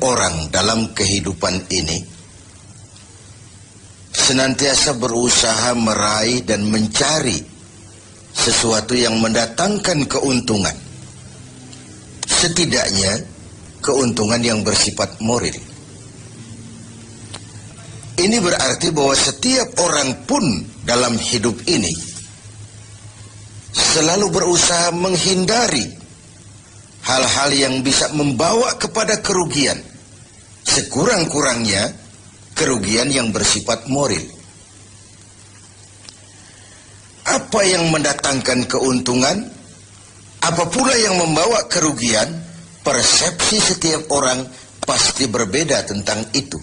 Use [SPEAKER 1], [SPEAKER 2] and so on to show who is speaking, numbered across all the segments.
[SPEAKER 1] orang dalam kehidupan ini senantiasa berusaha meraih dan mencari sesuatu yang mendatangkan keuntungan, setidaknya keuntungan yang bersifat moral. Ini berarti bahwa setiap orang pun dalam hidup ini selalu berusaha menghindari hal-hal yang bisa membawa kepada kerugian, sekurang-kurangnya kerugian yang bersifat moral. Apa yang mendatangkan keuntungan, apa pula yang membawa kerugian, persepsi setiap orang pasti berbeda tentang itu.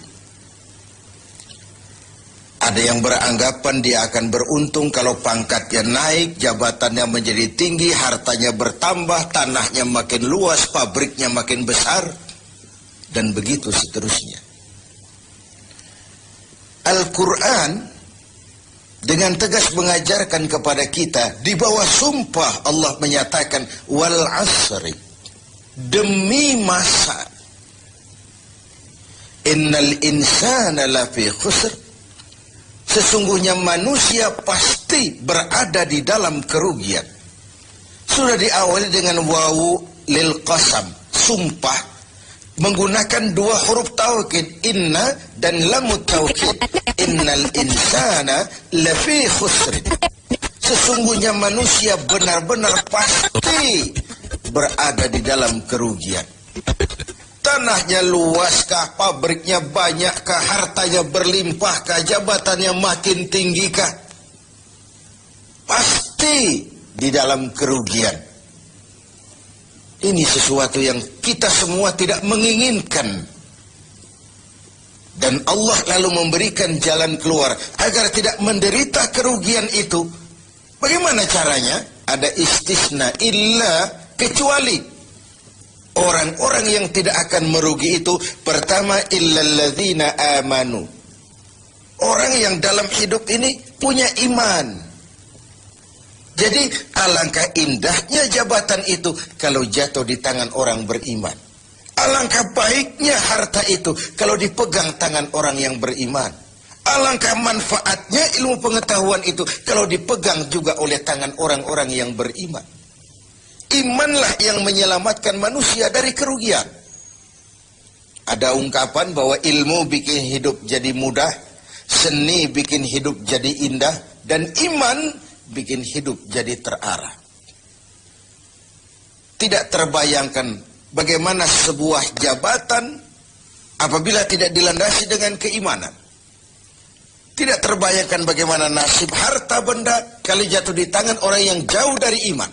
[SPEAKER 1] Ada yang beranggapan dia akan beruntung kalau pangkatnya naik, jabatannya menjadi tinggi, hartanya bertambah, tanahnya makin luas, pabriknya makin besar, dan begitu seterusnya. Al-Quran dengan tegas mengajarkan kepada kita, di bawah sumpah Allah menyatakan, wal asri, demi masa, innal insana lafi khusr, sesungguhnya manusia pasti berada di dalam kerugian. Sudah diawali dengan wawu lil qasam, sumpah, menggunakan dua huruf taukid, inna dan lamut taukid. Innal insana lafi khusr, sesungguhnya manusia benar-benar pasti berada di dalam kerugian. Tanahnya luaskah, pabriknya banyakkah, hartanya berlimpahkah, jabatannya makin tinggikah, pasti di dalam kerugian. Ini sesuatu yang kita semua tidak menginginkan. Dan Allah lalu memberikan jalan keluar agar tidak menderita kerugian itu. Bagaimana caranya? Ada istisna, illa, kecuali orang-orang yang tidak akan merugi itu, pertama, illalladzina amanu, orang yang dalam hidup ini punya iman. Jadi alangkah indahnya jabatan itu kalau jatuh di tangan orang beriman. Alangkah baiknya harta itu kalau dipegang tangan orang yang beriman. Alangkah manfaatnya ilmu pengetahuan itu kalau dipegang juga oleh tangan orang-orang yang beriman. Imanlah yang menyelamatkan manusia dari kerugian. Ada ungkapan bahwa ilmu bikin hidup jadi mudah, seni bikin hidup jadi indah, dan iman bikin hidup jadi terarah. Tidak terbayangkan bagaimana sebuah jabatan apabila tidak dilandasi dengan keimanan. Tidak terbayangkan bagaimana nasib harta benda kalau jatuh di tangan orang yang jauh dari iman.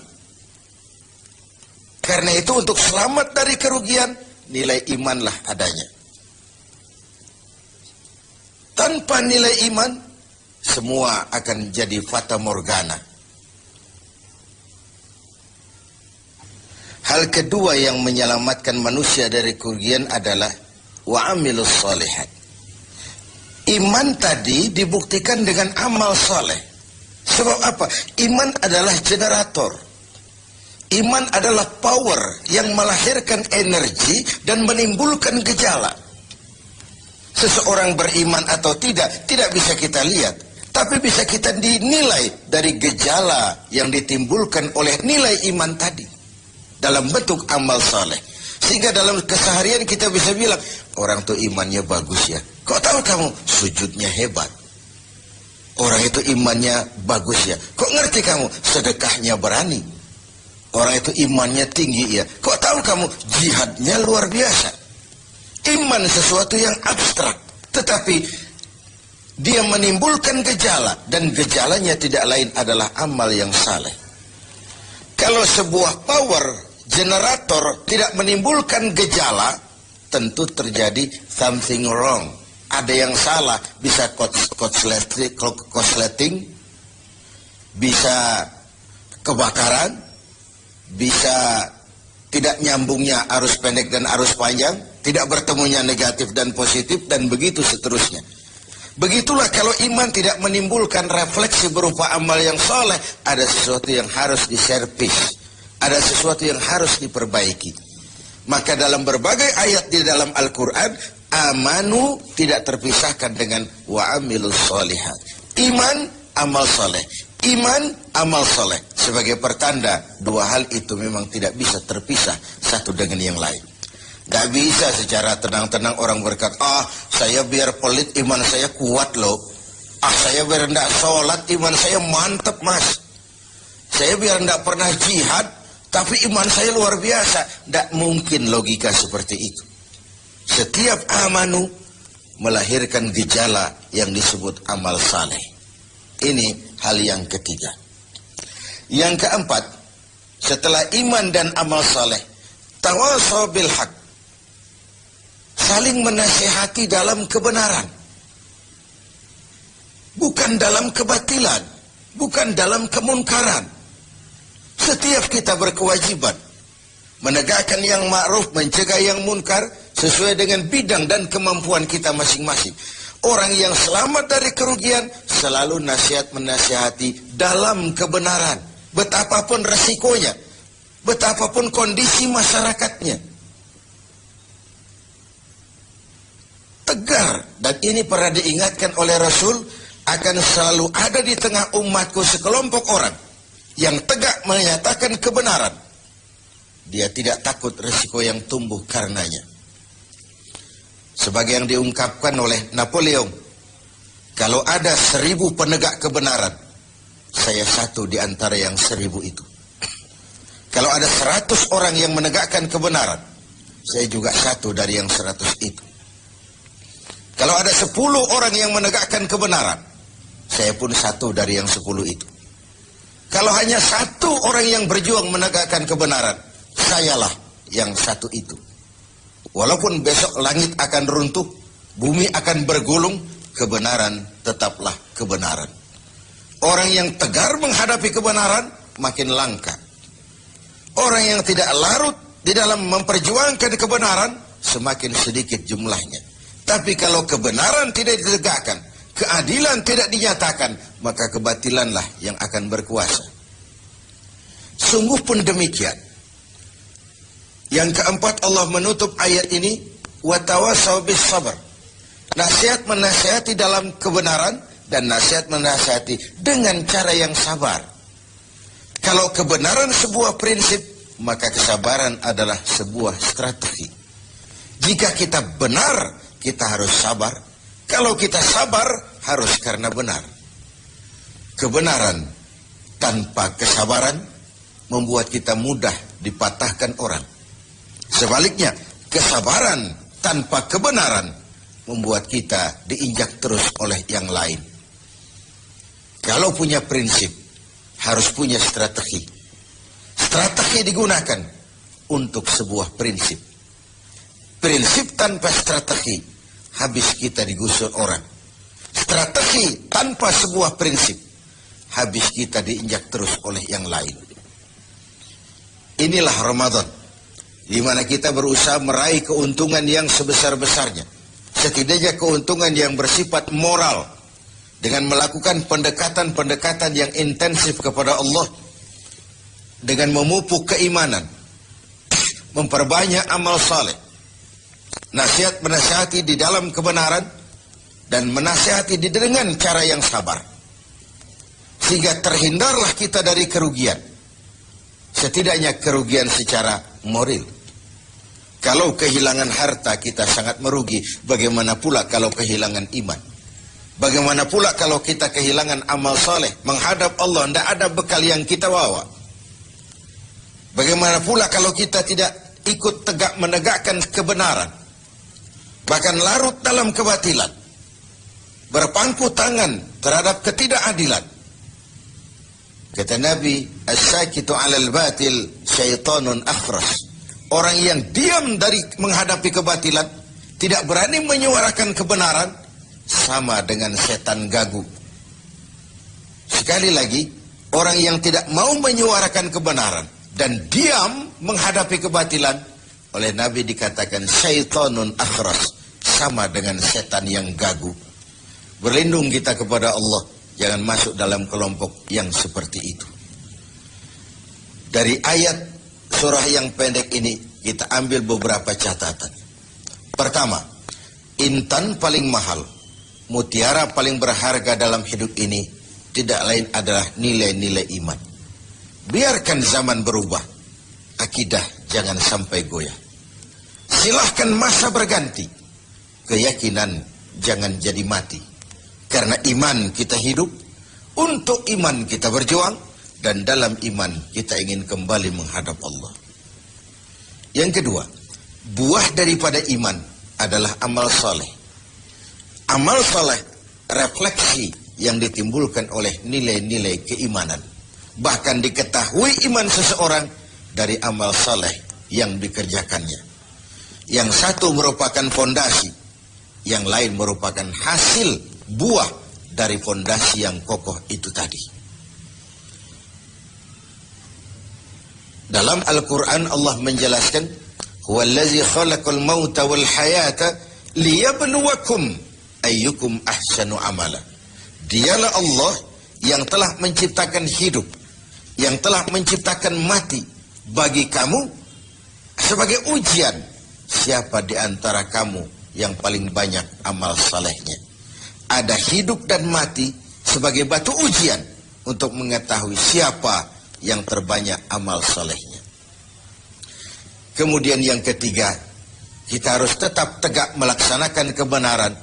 [SPEAKER 1] Karena itu untuk selamat dari kerugian, nilai imanlah adanya. Tanpa nilai iman, semua akan jadi fata morgana. Hal kedua yang menyelamatkan manusia dari kerugian adalah wa'amilus sholihat. Iman tadi dibuktikan dengan amal soleh. Sebab apa? Iman adalah generator. Iman adalah power yang melahirkan energi dan menimbulkan gejala. Seseorang beriman atau tidak bisa kita lihat. Tapi bisa kita dinilai dari gejala yang ditimbulkan oleh nilai iman tadi. Dalam bentuk amal saleh. Sehingga dalam keseharian kita bisa bilang, orang itu imannya bagus ya. Kok tahu kamu? Sujudnya hebat. Orang itu imannya bagus ya. Kok ngerti kamu? Sedekahnya berani. Orang itu imannya tinggi ya. Kok tahu kamu? Jihadnya luar biasa. Iman sesuatu yang abstrak, tetapi dia menimbulkan gejala, dan gejalanya tidak lain adalah amal yang saleh. Kalau sebuah power generator tidak menimbulkan gejala, tentu terjadi something wrong. Ada yang salah, bisa korsleting, bisa kebakaran, bisa tidak nyambungnya arus pendek dan arus panjang, tidak bertemunya negatif dan positif, dan begitu seterusnya. Begitulah kalau iman tidak menimbulkan refleksi berupa amal yang soleh, ada sesuatu yang harus diservis, ada sesuatu yang harus diperbaiki. Maka dalam berbagai ayat di dalam Al-Quran, amanu tidak terpisahkan dengan wa amilus sholihat. Iman, amal soleh. Iman, amal soleh. Sebagai pertanda, dua hal itu memang tidak bisa terpisah satu dengan yang lain. Tidak bisa secara tenang-tenang orang berkata, saya biar pelit iman saya kuat loh. Saya biar tidak sholat iman saya mantap mas. Saya biar tidak pernah jihad tapi iman saya luar biasa. Tidak mungkin logika seperti itu. Setiap amanu melahirkan gejala yang disebut amal saleh. Ini hal yang ketiga. Yang keempat, setelah iman dan amal saleh, tawasaw bil haq, saling menasihati dalam kebenaran, bukan dalam kebatilan, bukan dalam kemunkaran. Setiap kita berkewajiban menegakkan yang ma'ruf, mencegah yang munkar sesuai dengan bidang dan kemampuan kita masing-masing. Orang yang selamat dari kerugian selalu menasihati dalam kebenaran, betapapun resikonya, betapapun kondisi masyarakatnya. Tegar, dan ini pernah diingatkan oleh Rasul, akan selalu ada di tengah umatku sekelompok orang yang tegak menyatakan kebenaran. Dia tidak takut resiko yang tumbuh karenanya. Sebagai yang diungkapkan oleh Napoleon, kalau ada 1000 penegak kebenaran, saya satu di antara yang 1000 itu. Kalau ada 100 orang yang menegakkan kebenaran, saya juga satu dari yang 100 itu. Kalau ada 10 orang yang menegakkan kebenaran, saya pun satu dari yang 10 itu. Kalau hanya 1 orang yang berjuang menegakkan kebenaran, sayalah yang satu itu. Walaupun besok langit akan runtuh, bumi akan bergulung, kebenaran tetaplah kebenaran. Orang yang tegar menghadapi kebenaran makin langka. Orang yang tidak larut di dalam memperjuangkan kebenaran semakin sedikit jumlahnya. Tapi kalau kebenaran tidak ditegakkan, keadilan tidak dinyatakan, maka kebatilanlah yang akan berkuasa. Sungguh pun demikian. Yang keempat, Allah menutup ayat ini, wa tawasaw bis sabr. Nasihat menasihati dalam kebenaran dan nasihat menasihati dengan cara yang sabar. Kalau kebenaran sebuah prinsip, maka kesabaran adalah sebuah strategi. Jika kita benar, kita harus sabar. Kalau kita sabar, harus karena benar. Kebenaran tanpa kesabaran membuat kita mudah dipatahkan orang. Sebaliknya, kesabaran tanpa kebenaran membuat kita diinjak terus oleh yang lain. Kalau punya prinsip, harus punya strategi. Strategi digunakan untuk sebuah prinsip. Prinsip tanpa strategi, habis kita digusur orang. Strategi tanpa sebuah prinsip, habis kita diinjak terus oleh yang lain. Inilah Ramadan, di mana kita berusaha meraih keuntungan yang sebesar-besarnya. Setidaknya keuntungan yang bersifat moral, dengan melakukan pendekatan-pendekatan yang intensif kepada Allah, dengan memupuk keimanan, memperbanyak amal saleh, nasihat menasihati di dalam kebenaran, dan menasihati dengan cara yang sabar, sehingga terhindarlah kita dari kerugian. Setidaknya kerugian secara moral. Kalau kehilangan harta kita sangat merugi, bagaimana pula kalau kehilangan iman? Bagaimana pula kalau kita kehilangan amal saleh, menghadap Allah tidak ada bekal yang kita bawa? Bagaimana pula kalau kita tidak ikut tegak menegakkan kebenaran, bahkan larut dalam kebatilan, berpangku tangan terhadap ketidakadilan? Kata Nabi, as-sakitu 'alal batil syaitanun akhras. Orang yang diam dari menghadapi kebatilan, tidak berani menyuarakan kebenaran, sama dengan setan gagu. Sekali lagi, orang yang tidak mau menyuarakan kebenaran dan diam menghadapi kebatilan, oleh Nabi dikatakan syaitanun akhras, sama dengan setan yang gagu. Berlindung kita kepada Allah, jangan masuk dalam kelompok yang seperti itu. Dari ayat surah yang pendek ini, kita ambil beberapa catatan. Pertama, intan paling mahal, mutiara paling berharga dalam hidup ini tidak lain adalah nilai-nilai iman. Biarkan zaman berubah, akidah jangan sampai goyah. Silahkan masa berganti, keyakinan jangan jadi mati. Karena iman kita hidup, untuk iman kita berjuang, dan dalam iman kita ingin kembali menghadap Allah. Yang kedua, buah daripada iman adalah amal saleh. Amal saleh refleksi yang ditimbulkan oleh nilai-nilai keimanan. Bahkan diketahui iman seseorang dari amal saleh yang dikerjakannya. Yang satu merupakan fondasi, yang lain merupakan hasil buah dari fondasi yang kokoh itu tadi. Dalam Al-Quran Allah menjelaskan, "Huwallazi khalaqal mauta wal hayata liyabluwakum ayyukum ahsanu amala." Dialah Allah yang telah menciptakan hidup, yang telah menciptakan mati bagi kamu sebagai ujian, siapa di antara kamu yang paling banyak amal salehnya. Ada hidup dan mati sebagai batu ujian untuk mengetahui siapa yang terbanyak amal salehnya. Kemudian yang ketiga, kita harus tetap tegak melaksanakan kebenaran,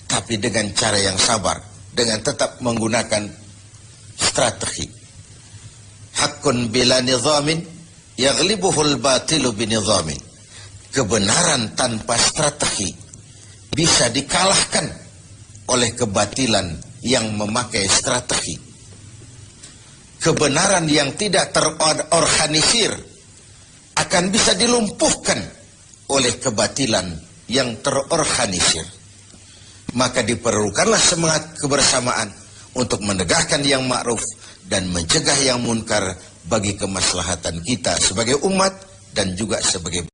[SPEAKER 1] tapi dengan cara yang sabar, dengan tetap menggunakan strategi. Haqqun bila nizamin yaghlibuhul batilu binizamin. Kebenaran tanpa strategi bisa dikalahkan oleh kebatilan yang memakai strategi. Kebenaran yang tidak terorganisir akan bisa dilumpuhkan oleh kebatilan yang terorganisir. Maka diperlukanlah semangat kebersamaan untuk menegakkan yang ma'ruf dan mencegah yang munkar bagi kemaslahatan kita sebagai umat dan juga sebagai